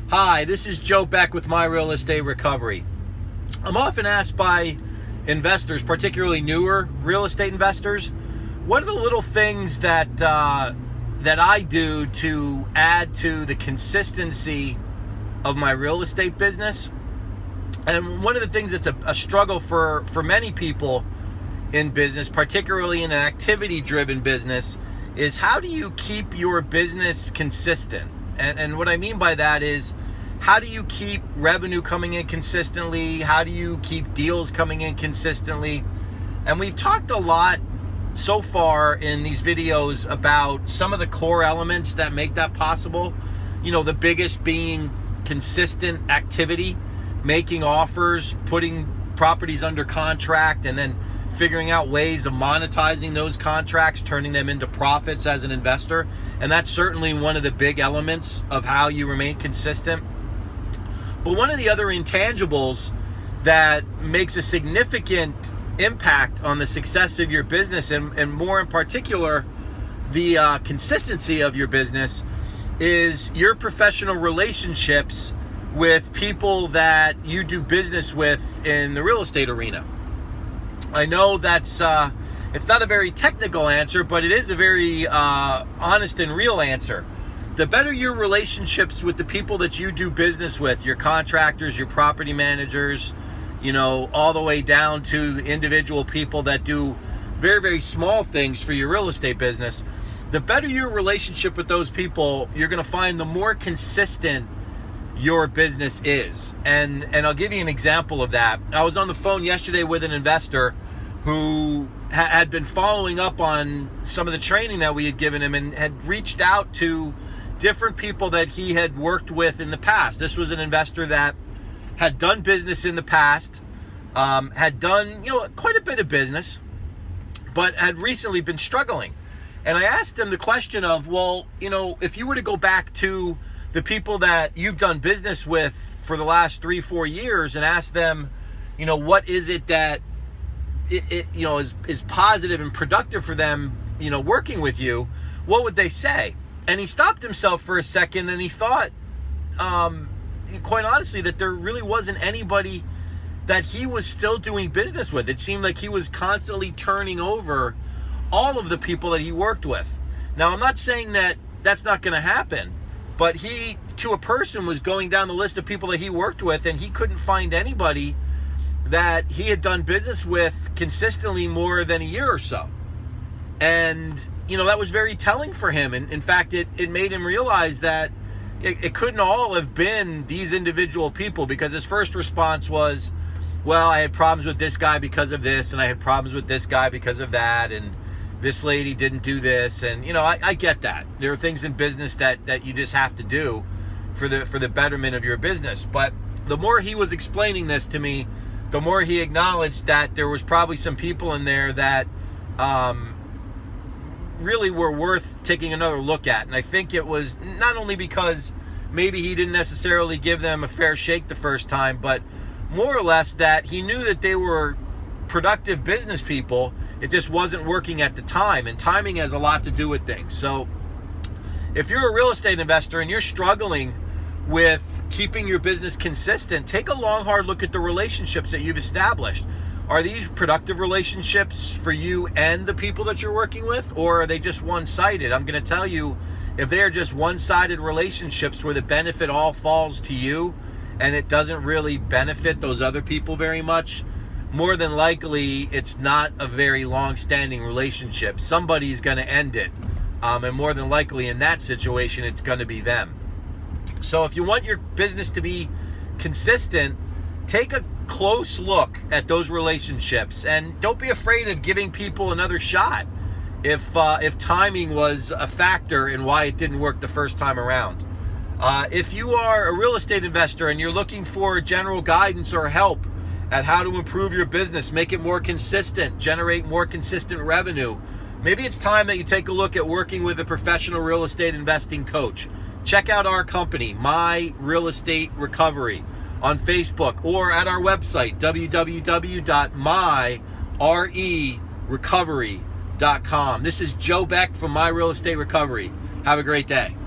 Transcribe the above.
Hi, this is Joe Beck with My Real Estate Recovery. I'm often asked by investors, particularly newer real estate investors, what are the little things that I do to add to the consistency of my real estate business? And one of the things that's a struggle for many people in business, particularly in an activity-driven business, is how do you keep your business consistent? And what I mean by that is, how do you keep revenue coming in consistently? How do you keep deals coming in consistently? And we've talked a lot so far in these videos about some of the core elements that make that possible. You know, the biggest being consistent activity, making offers, putting properties under contract, and then figuring out ways of monetizing those contracts, turning them into profits as an investor. And that's certainly one of the big elements of how you remain consistent. But one of the other intangibles that makes a significant impact on the success of your business, and more in particular, the consistency of your business, is your professional relationships with people that you do business with in the real estate arena. I know that's it's not a very technical answer, but it is a very honest and real answer. The better your relationships with the people that you do business with, your contractors, your property managers, all the way down to the individual people that do very, very small things for your real estate business, the better your relationship with those people, you're going to find the more consistent your business is. And I'll give you an example of that. I was on the phone yesterday with an investor who had been following up on some of the training that we had given him and had reached out to different people that he had worked with in the past. This was an investor that had done business in the past, had done quite a bit of business, but had recently been struggling. And I asked him the question of, well, if you were to go back to the people that you've done business with for the last 3-4 years and ask them, what is it that is positive and productive for them, working with you, what would they say? And he stopped himself for a second and he thought, quite honestly, that there really wasn't anybody that he was still doing business with. It seemed like he was constantly turning over all of the people that he worked with. Now, I'm not saying that that's not going to happen, but he, to a person, was going down the list of people that he worked with, and he couldn't find anybody that he had done business with consistently more than a year or so. And, that was very telling for him. And in fact, it made him realize that it couldn't all have been these individual people, because his first response was, well, I had problems with this guy because of this, and I had problems with this guy because of that, and this lady didn't do this. And, I get that. There are things in business that you just have to do for the betterment of your business. But the more he was explaining this to me, the more he acknowledged that there was probably some people in there that really were worth taking another look at. And I think it was not only because maybe he didn't necessarily give them a fair shake the first time, but more or less that he knew that they were productive business people. It just wasn't working at the time, and timing has a lot to do with things. So if you're a real estate investor and you're struggling with keeping your business consistent, take a long, hard look at the relationships that you've established. Are these productive relationships for you and the people that you're working with, or are they just one-sided? I'm going to tell you, if they are just one-sided relationships where the benefit all falls to you and it doesn't really benefit those other people very much, more than likely it's not a very long-standing relationship. Somebody's going to end it, and more than likely in that situation it's going to be them. So if you want your business to be consistent, take a close look at those relationships, and don't be afraid of giving people another shot if timing was a factor in why it didn't work the first time around. If you are a real estate investor and you're looking for general guidance or help at how to improve your business, make it more consistent, generate more consistent revenue, maybe it's time that you take a look at working with a professional real estate investing coach. Check out our company, My Real Estate Recovery, on Facebook or at our website, www.myrerecovery.com. This is Joe Beck from My Real Estate Recovery. Have a great day.